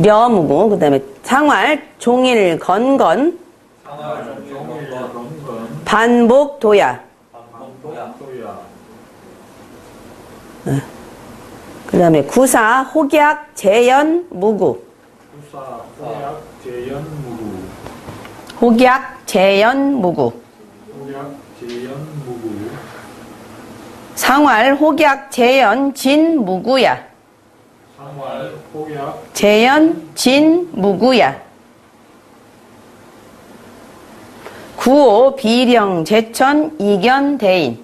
려무구. 그 다음에 상활, 종일, 건건, 반복, 도야. 그 다음에 구사, 혹약, 재연, 무구. 혹약, 재연, 무구. 상활, 혹약, 재연, 진, 무구야. 재연, 진, 무구야. 구오, 비령, 제천, 이견, 대인.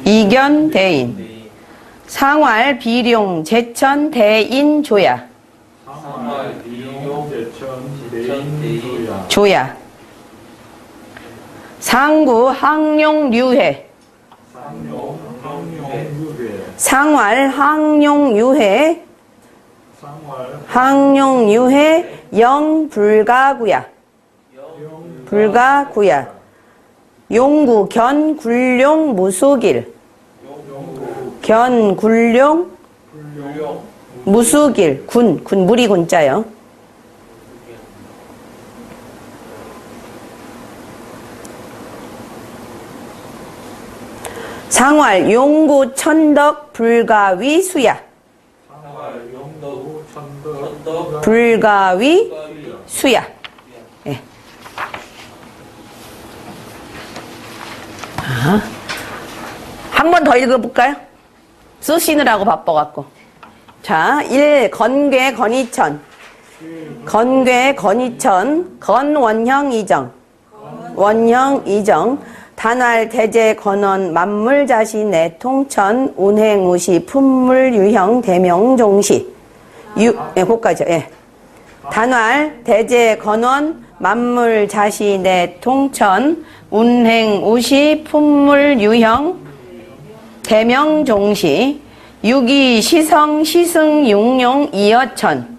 이견, 대인. 상활, 비룡, 제천, 대인, 조야. 조야. 상구, 항룡, 류해. 상활, 항룡, 유해. 항룡, 유해, 영, 불가구야. 불가구야. 용구, 견, 굴룡, 무수길. 견, 굴룡, 무수길. 군, 무리 군자요. 상활, 용구, 천덕, 불가위, 수야. 불가위, 수야. 예. 한 번 더 읽어볼까요? 쓰시느라고 바빠갖고. 자, 1. 건괴, 건이천. 건괴, 건이천. 건원형, 이정. 원형, 이정. 단활, 대제, 건원, 만물자시, 내통천, 운행우시, 품물, 유형, 대명종시. 예, 그까지요. 예. 단활, 대제, 건원, 만물자시, 내통천, 운행우시, 품물, 유형, 대명종시. 유기, 시성, 시승, 육룡, 이어천.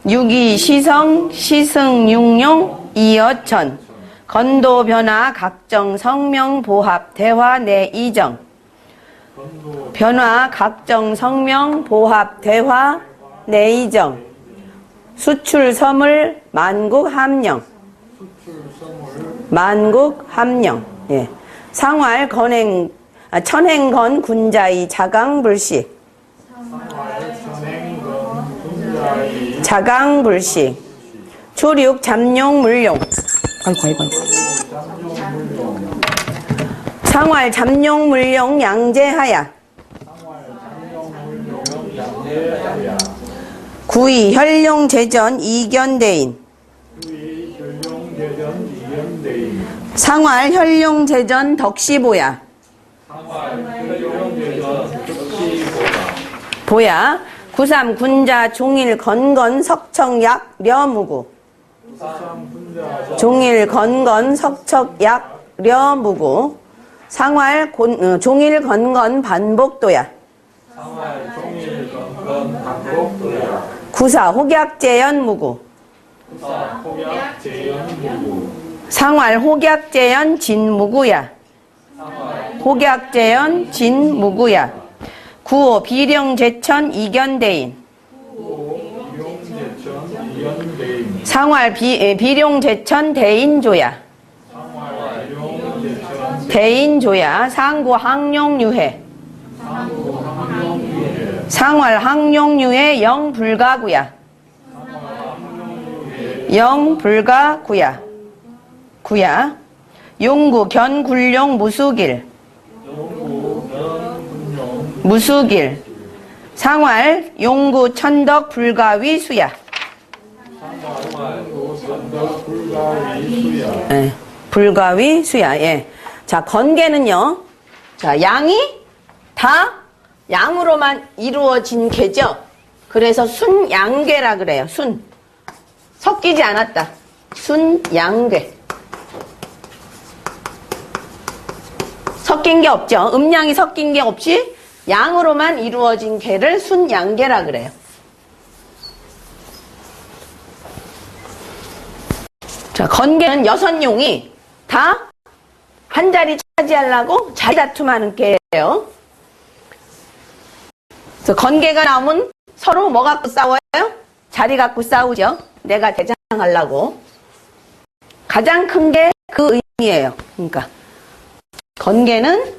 유기, 시성, 시승, 육룡, 이어천. 건도, 변화, 각정, 성명, 보합, 대화, 내이정. 변화, 각정, 성명, 보합, 대화, 내이정. 수출, 서물, 만국, 함령. 만국, 함령. 예. 상활, 건행, 천행건, 군자이, 자강불식. 자강불식. 초륙, 잠룡, 물룡. 아이고. 상활, 잠룡, 물룡, 양재하야. 구이, 혈룡, 제전, 이견대인. 상활, 혈룡, 제전, 덕시보야. 보야. 구삼, 군자, 종일, 건건, 석청약, 려무구. 종일, 건건, 석척약, 려무구. 상활, 종일, 건건, 반복도야. 구사, 혹약재연, 무구. 상활, 혹약재연, 진무구야. 혹약재연, 진무구야. 구오, 비령, 제천, 이견대인. 상활, 비룡, 제천, 대인조야. 대인조야. 상구, 항룡, 유해. 상활, 항룡, 유해, 영, 불가구야. 영, 불가구야. 구야. 용구, 견, 굴룡, 무수길. 무수길. 상활, 용구, 천덕, 불가위, 수야. 네, 불가위, 수야. 예. 자, 건개는요. 자, 양이 다 양으로만 이루어진 개죠. 그래서 순양괴라 그래요. 순. 섞이지 않았다. 순양괴. 섞인 게 없죠. 음양이 섞인 게 없이 양으로만 이루어진 개를 순양괴라 그래요. 자, 건개는 6용이 다 한 자리 차지하려고 자리 다툼하는 개예요. 그래서 건개가 나오면 서로 뭐 갖고 싸워요? 자리 갖고 싸우죠. 내가 대장하려고. 가장 큰 게 그 의미예요. 그러니까 건개는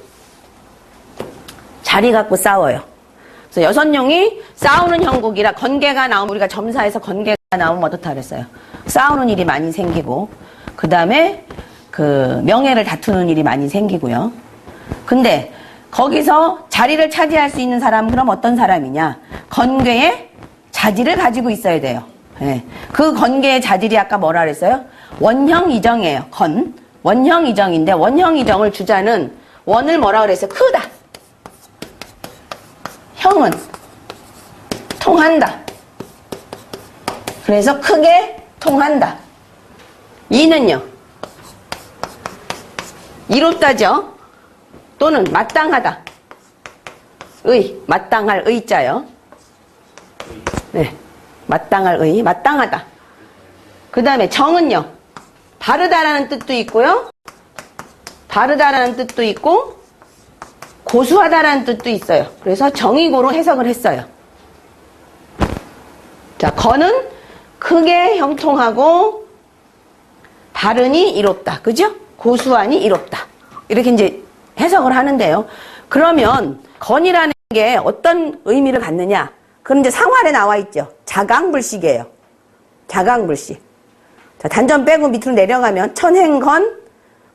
자리 갖고 싸워요. 그래서 여섯용이 싸우는 형국이라 건개가 나오면 우리가 점사에서 건개가 나오면 어떻다 그랬어요? 싸우는 일이 많이 생기고 그 다음에 그 명예를 다투는 일이 많이 생기고요. 근데 거기서 자리를 차지할 수 있는 사람은 그럼 어떤 사람이냐? 건개의 자질을 가지고 있어야 돼요. 네. 그 건개의 자질이 아까 뭐라 그랬어요? 원형이정이에요. 원형이정인데 원형이정을 주자는 원을 뭐라 그랬어요? 크다. 형은 통한다. 그래서 크게 통한다. 이는요? 이롭다죠? 또는 마땅하다. 마땅할 의자요. 네. 마땅할 마땅하다. 그 다음에 정은요? 바르다라는 뜻도 있고요. 바르다라는 뜻도 있고, 고수하다라는 뜻도 있어요. 그래서 정의고로 해석을 했어요. 자, 건은 크게 형통하고, 바르니 이롭다. 그죠? 고수하니 이롭다. 이렇게 이제 해석을 하는데요. 그러면 건이라는 게 어떤 의미를 갖느냐? 그럼 이제 상활에 나와 있죠. 자강불식이에요. 자강불식. 자, 단전 빼고 밑으로 내려가면 천행건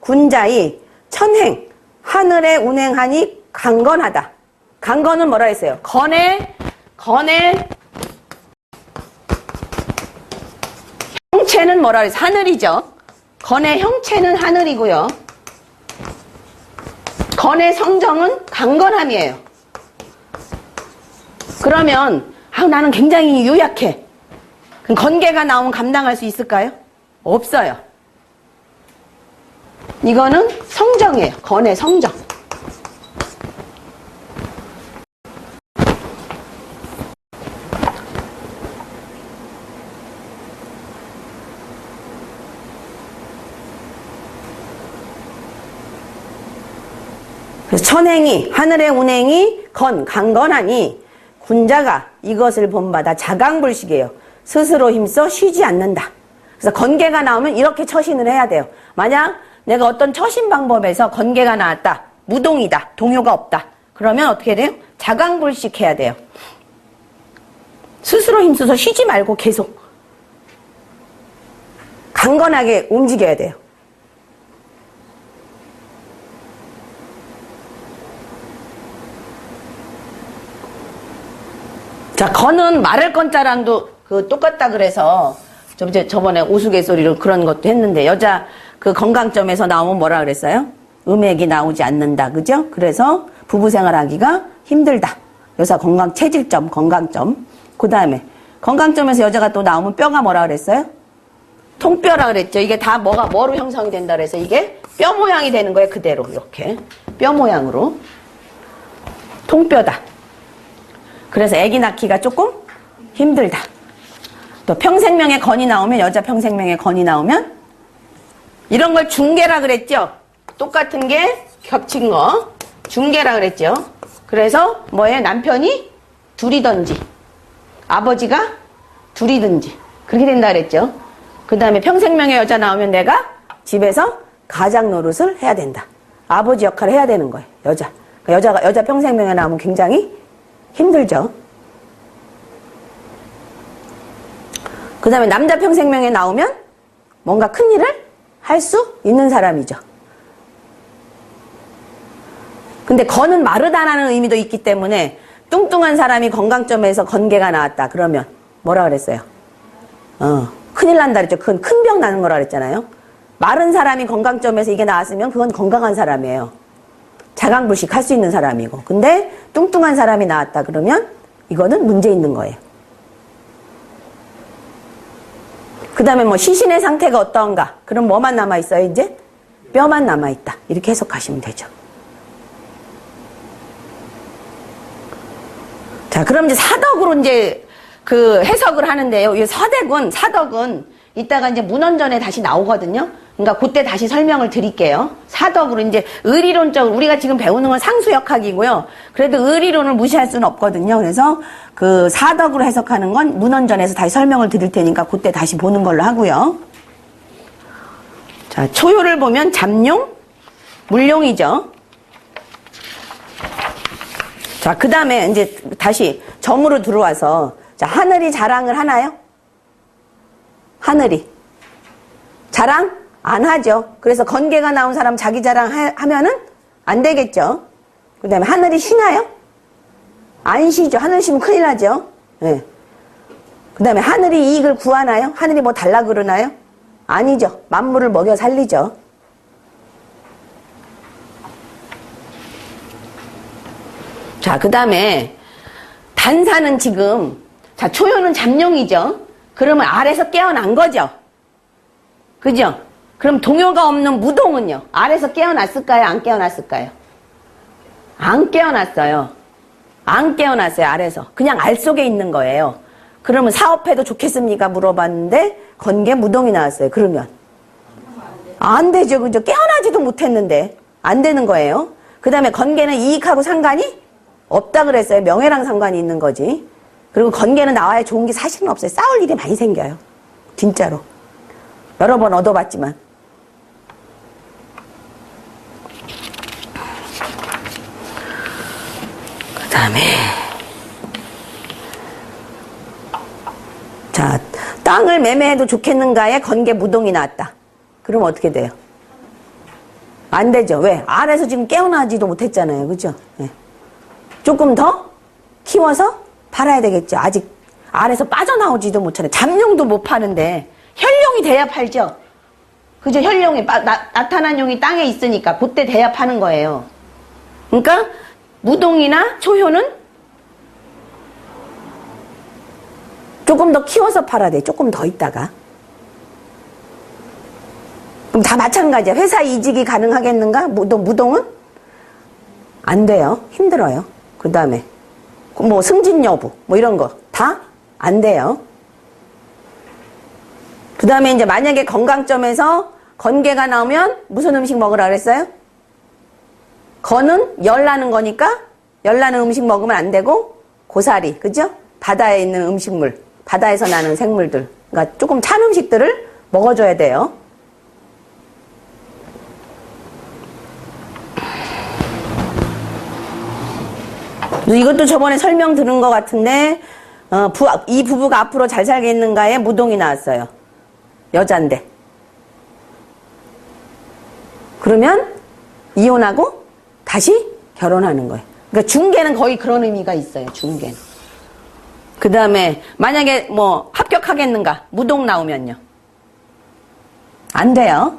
군자이 천행 하늘에 운행하니 강건하다. 강건은 뭐라 했어요? 건의 형체는 뭐라 했어요? 하늘이죠. 건의 형체는 하늘이고요. 건의 성정은 강건함이에요. 그러면 나는 굉장히 요약해. 그럼 건개가 나오면 감당할 수 있을까요? 없어요. 이거는 성정이에요. 건의 성정. 그래서 천행이 하늘의 운행이 강건하니 군자가 이것을 본받아 자강불식이에요. 스스로 힘써 쉬지 않는다. 그래서 건개가 나오면 이렇게 처신을 해야 돼요. 만약 내가 어떤 처신 방법에서 건개가 나왔다. 무동이다. 동요가 없다. 그러면 어떻게 돼요? 자강불식 해야 돼요. 스스로 힘써서 쉬지 말고 계속 강건하게 움직여야 돼요. 자, 건은 말할 건자랑도 똑같다 그래서 저번에 우스갯소리로 그런 것도 했는데 여자 그 건강점에서 나오면 뭐라 그랬어요? 음액이 나오지 않는다. 그죠? 그래서 부부 생활하기가 힘들다. 여자 건강 체질점, 건강점. 그 다음에 건강점에서 여자가 또 나오면 뼈가 뭐라 그랬어요? 통뼈라 그랬죠. 이게 다 뭐로 형성이 된다 그래서 이게 뼈 모양이 되는 거예요. 그대로 이렇게 뼈 모양으로 통뼈다. 그래서 아기 낳기가 조금 힘들다. 또 평생명의 건이 나오면 여자 평생명의 건이 나오면 이런 걸 중개라 그랬죠. 똑같은 게 겹친 거 중개라 그랬죠. 그래서 뭐예요? 남편이 둘이든지 아버지가 둘이든지 그렇게 된다 그랬죠. 그 다음에 평생명의 여자 나오면 내가 집에서 가장 노릇을 해야 된다. 아버지 역할을 해야 되는 거예요. 여자 평생명에 나오면 굉장히 힘들죠. 그 다음에 남자 평생명에 나오면 뭔가 큰 일을 할 수 있는 사람이죠. 근데 건은 마르다라는 의미도 있기 때문에 뚱뚱한 사람이 건강점에서 건개가 나왔다. 그러면 뭐라 그랬어요? 큰일 난다 그랬죠. 그건 큰 병 나는 거라 그랬잖아요. 마른 사람이 건강점에서 이게 나왔으면 그건 건강한 사람이에요. 자강불식 할 수 있는 사람이고. 근데 뚱뚱한 사람이 나왔다 그러면 이거는 문제 있는 거예요. 그 다음에 뭐 시신의 상태가 어떤가? 그럼 뭐만 남아있어요, 이제? 뼈만 남아있다. 이렇게 해석하시면 되죠. 자, 그럼 이제 사덕으로 이제 그 해석을 하는데요. 이 사덕은 이따가 이제 문헌전에 다시 나오거든요. 그러니까 그때 다시 설명을 드릴게요. 사덕으로 이제 의리론적으로 우리가 지금 배우는 건 상수역학이고요. 그래도 의리론을 무시할 수는 없거든요. 그래서 그 사덕으로 해석하는 건 문헌전에서 다시 설명을 드릴 테니까 그때 다시 보는 걸로 하고요. 자, 초효를 보면 잠용, 물용이죠. 자, 그 다음에 이제 다시 점으로 들어와서 자, 하늘이 자랑을 하나요? 하늘이 자랑 안 하죠. 그래서 건개가 나온 사람 자기 자랑 하면은 안 되겠죠. 그 다음에 하늘이 쉬나요? 안 쉬죠. 하늘 쉬면 큰일 나죠. 네. 그 다음에 하늘이 이익을 구하나요? 하늘이 뭐 달라 그러나요? 아니죠. 만물을 먹여 살리죠. 자, 그 다음에 단사는 지금 자, 초효는 잠룡이죠. 그러면 아래서 깨어난 거죠. 그죠? 그럼 동요가 없는 무동은요? 아래서 깨어났을까요? 안 깨어났을까요? 안 깨어났어요. 안 깨어났어요. 아래서. 그냥 알 속에 있는 거예요. 그러면 사업해도 좋겠습니까? 물어봤는데 건개 무동이 나왔어요. 그러면 안 되죠. 그죠? 깨어나지도 못했는데 안 되는 거예요. 그 다음에 건개는 이익하고 상관이 없다 그랬어요. 명예랑 상관이 있는 거지. 그리고 건개는 나와야 좋은 게 사실은 없어요. 싸울 일이 많이 생겨요. 진짜로. 여러 번 얻어봤지만. 그 다음에 자, 땅을 매매해도 좋겠는가에 건개 무동이 나왔다. 그럼 어떻게 돼요? 안 되죠. 왜? 아래서 지금 깨어나지도 못했잖아요. 그죠? 네. 조금 더 키워서 팔아야 되겠죠. 아직 아래서 빠져나오지도 못하네. 잠룡도 못 파는데 혈룡이 돼야 팔죠. 그죠? 혈룡이 나타난 용이 땅에 있으니까 그때 돼야 파는 거예요. 그러니까 무동이나 초효는 조금 더 키워서 팔아야 돼. 조금 더 있다가. 그럼 다 마찬가지야. 회사 이직이 가능하겠는가? 무동은? 안 돼요. 힘들어요. 그 다음에 뭐 승진 여부 뭐 이런 거 다 안 돼요. 그 다음에 이제 만약에 건강점에서 건개가 나오면 무슨 음식 먹으라 그랬어요? 건은 열 나는 거니까 열 나는 음식 먹으면 안 되고 고사리, 그죠? 바다에 있는 음식물, 바다에서 나는 생물들, 그러니까 조금 찬 음식들을 먹어줘야 돼요. 이것도 저번에 설명 들은 것 같은데 이 부부가 앞으로 잘 살겠는가에 무동이 나왔어요. 여잔데. 그러면 이혼하고 다시 결혼하는 거예요. 그러니까 중개는 거의 그런 의미가 있어요. 중개는. 그 다음에 만약에 뭐 합격하겠는가 무동 나오면요. 안 돼요.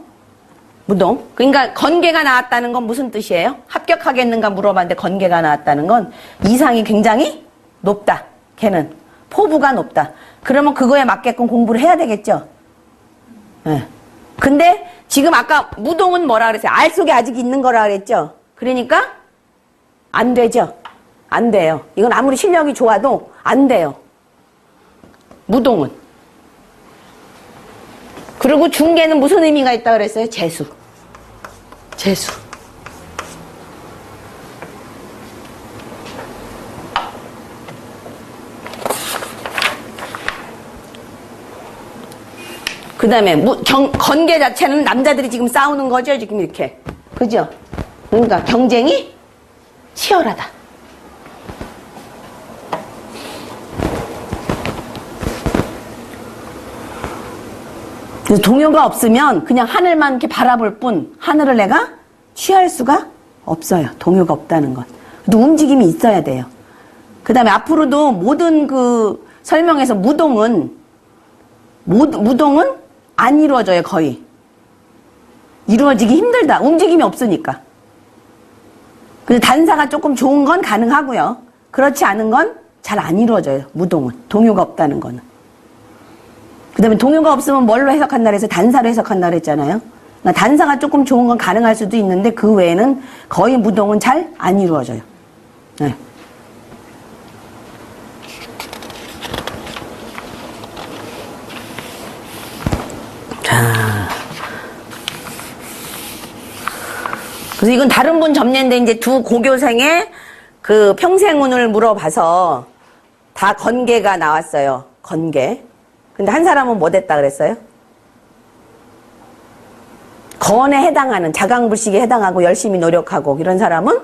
무동. 그러니까 건개가 나왔다는 건 무슨 뜻이에요? 합격하겠는가 물어봤는데 건개가 나왔다는 건 이상이 굉장히 높다. 걔는 포부가 높다. 그러면 그거에 맞게끔 공부를 해야 되겠죠. 네. 근데 지금 아까 무동은 뭐라 그랬어요? 알 속에 아직 있는 거라 그랬죠. 그러니까 안 되죠. 안 돼요. 이건 아무리 실력이 좋아도 안 돼요. 무동은. 그리고 중개는 무슨 의미가 있다 그랬어요? 재수. 재수. 그 다음에 건개 자체는 남자들이 지금 싸우는 거죠. 지금 이렇게. 그죠? 그러니까 경쟁이 치열하다. 그래서 동요가 없으면 그냥 하늘만 이렇게 바라볼 뿐 하늘을 내가 취할 수가 없어요. 동요가 없다는 건. 또 움직임이 있어야 돼요. 그 다음에 앞으로도 모든 그 설명에서 무동은 안 이루어져요. 거의. 이루어지기 힘들다. 움직임이 없으니까. 그래서 단사가 조금 좋은 건 가능하고요. 그렇지 않은 건 잘 안 이루어져요. 무동은. 동요가 없다는 거는. 그 다음에 동요가 없으면 뭘로 해석한다 그래서 단사로 해석한다 그랬잖아요. 그러니까 단사가 조금 좋은 건 가능할 수도 있는데 그 외에는 거의 무동은 잘 안 이루어져요. 네. 자, 그래서 이건 다른 분 점례인데 이제 두 고교생의 그 평생운을 물어봐서 다 건계가 나왔어요. 건계. 근데 한 사람은 뭐 됐다 그랬어요? 건에 해당하는 자강불식에 해당하고 열심히 노력하고 이런 사람은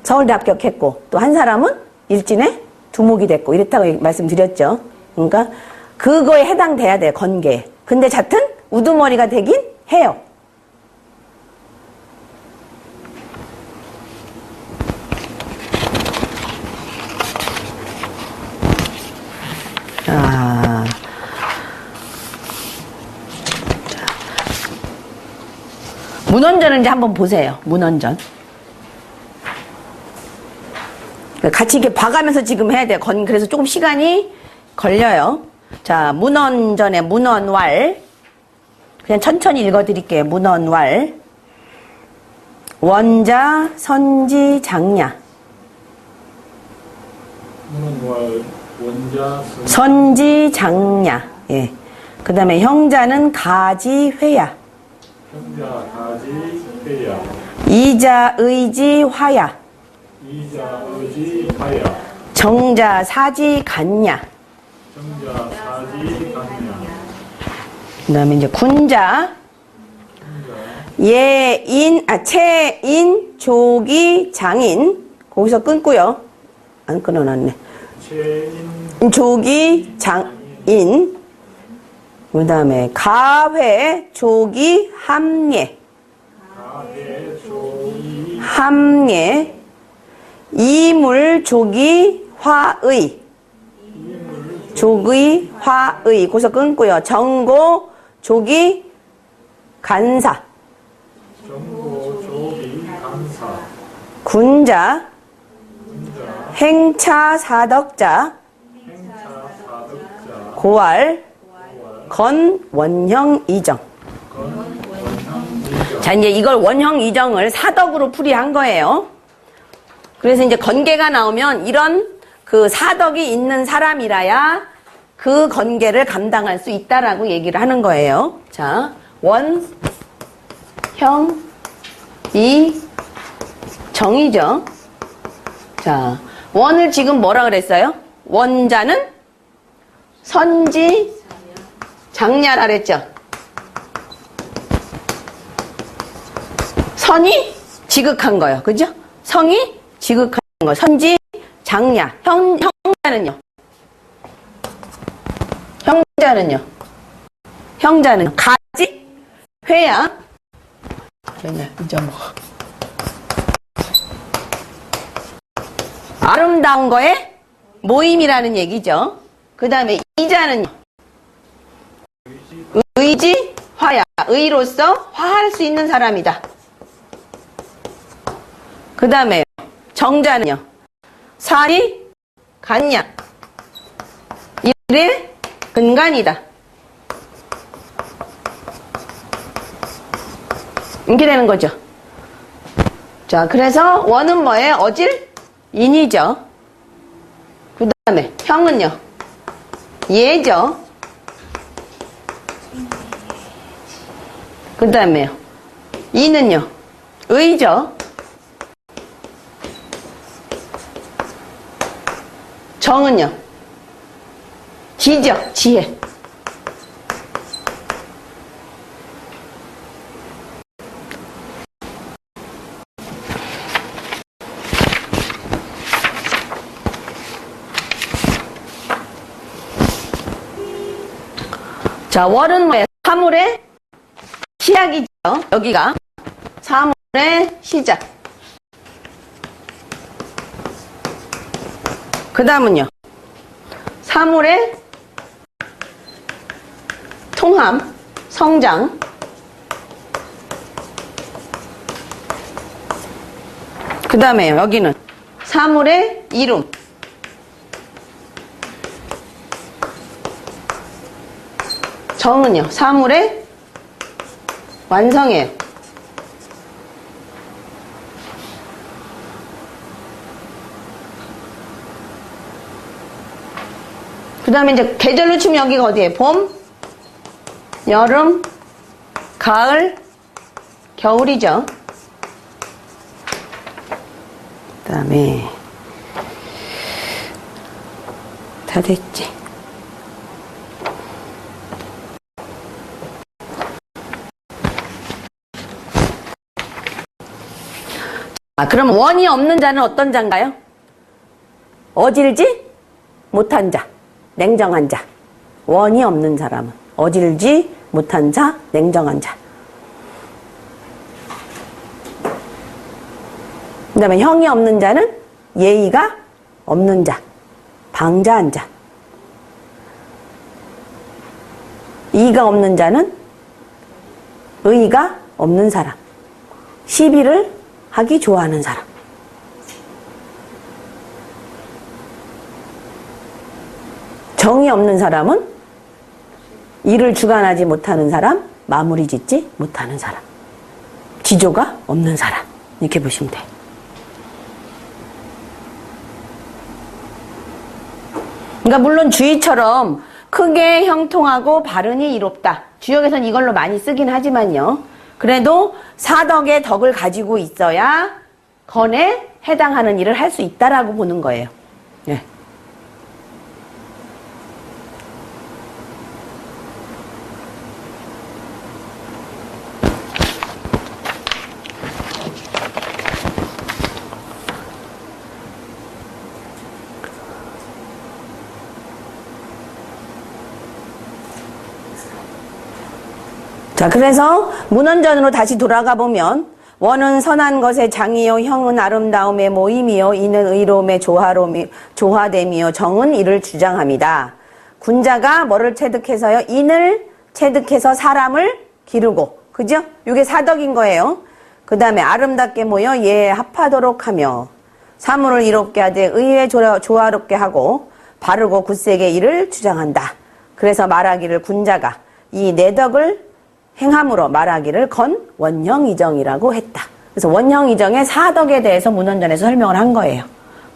서울대 합격했고 또 한 사람은 일진에 두목이 됐고 이랬다고 말씀드렸죠. 그러니까 그거에 해당돼야 돼요. 건계. 근데 잣은 우두머리가 되긴 해요. 문헌전을 이제 한번 보세요. 문헌전. 같이 이렇게 봐가면서 지금 해야 돼요. 그래서 조금 시간이 걸려요. 자, 문헌전의 문헌왈. 그냥 천천히 읽어드릴게요. 문헌왈. 원자, 선지, 장야. 문헌왈, 원자, 선지, 장야. 예. 그 다음에 형자는 가지, 회야. 형자, 가지, 회야. 이자, 의지, 화야. 이자, 의지, 화야. 정자, 사지, 간야. 정자, 사지, 간야. 그 다음에 이제 군자. 체인, 조기, 장인. 거기서 끊고요. 안 끊어놨네. 체인, 조기, 장인. 그 다음에 가회, 조기, 함예. 가회, 조기, 함예. 이물, 조기, 화의. 조기, 화의. 거기서 끊고요. 정고, 조기, 간사. 정고, 조기, 간사. 군자. 군자, 행차, 사덕자. 행차, 사득자. 고알. 건, 원형, 이정. 건, 원형, 이정. 자, 이제 이걸 원형, 이정을 사덕으로 풀이한 거예요. 그래서 이제 건계가 나오면 이런 그 사덕이 있는 사람이라야 그 건계를 감당할 수 있다라고 얘기를 하는 거예요. 자, 원, 형, 이, 정이죠. 자, 원을 지금 뭐라 그랬어요? 원자는 선지, 장야라 그랬죠. 선이 지극한 거예요. 그죠? 성이 지극한 거. 선지, 장야. 형자는요? 형자는 가지, 회야. 이제 뭐. 아름다운 거에 모임이라는 얘기죠. 그 다음에 이자는요? 의지, 화야. 의로서 화할 수 있는 사람이다. 그 다음에 정자는요? 사리, 간야. 일의 근간이다. 이렇게 되는 거죠. 자, 그래서 원은 뭐예요? 어질? 인이죠. 그 다음에 형은요? 예죠. 그 다음에요? 이는요? 의죠. 정은요? 지죠. 지혜. 자, 월은 뭐예요? 사물의 시작이죠. 여기가 사물의 시작. 그 다음은요? 사물의 통함, 성장. 그 다음에요. 여기는 사물의 이름. 정은요. 사물의 완성이에요. 그 다음에 이제 계절로 치면 여기가 어디예요? 봄, 여름, 가을, 겨울이죠. 그 다음에 다 됐지. 그럼 원이 없는 자는 어떤 자인가요? 어질지 못한 자, 냉정한 자. 원이 없는 사람은 어질지 못한 자, 냉정한 자. 그 다음에 형이 없는 자는 예의가 없는 자, 방자한 자. 이가 없는 자는 의의가 없는 사람, 시비를 하기 좋아하는 사람. 정이 없는 사람은 일을 주관하지 못하는 사람, 마무리 짓지 못하는 사람, 지조가 없는 사람. 이렇게 보시면 돼요. 그러니까 물론 주의처럼 크게 형통하고 발언이 이롭다. 주역에서는 이걸로 많이 쓰긴 하지만요. 그래도 사덕의 덕을 가지고 있어야 건에 해당하는 일을 할 수 있다라고 보는 거예요. 네. 자, 그래서 문헌전으로 다시 돌아가 보면 원은 선한 것의 장이요, 형은 아름다움의 모임이요, 이는 의로움의 조화됨이요, 정은 이를 주장합니다. 군자가 뭐를 체득해서요? 인을 체득해서 사람을 기르고, 그죠? 이게 사덕인 거예요. 그 다음에 아름답게 모여 예에 합하도록 하며 사물을 이롭게 하되 의에 조화롭게 하고 바르고 굳세게 이를 주장한다. 그래서 말하기를 군자가 이 내덕을 행함으로 말하기를 원형이정이라고 했다. 그래서 원형이정의 사덕에 대해서 문헌전에서 설명을 한 거예요.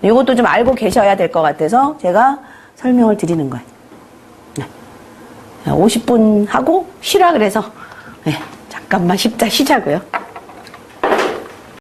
이것도 좀 알고 계셔야 될 것 같아서 제가 설명을 드리는 거예요. 네. 50분 하고 쉬라 그래서 네, 잠깐만 쉬자고요.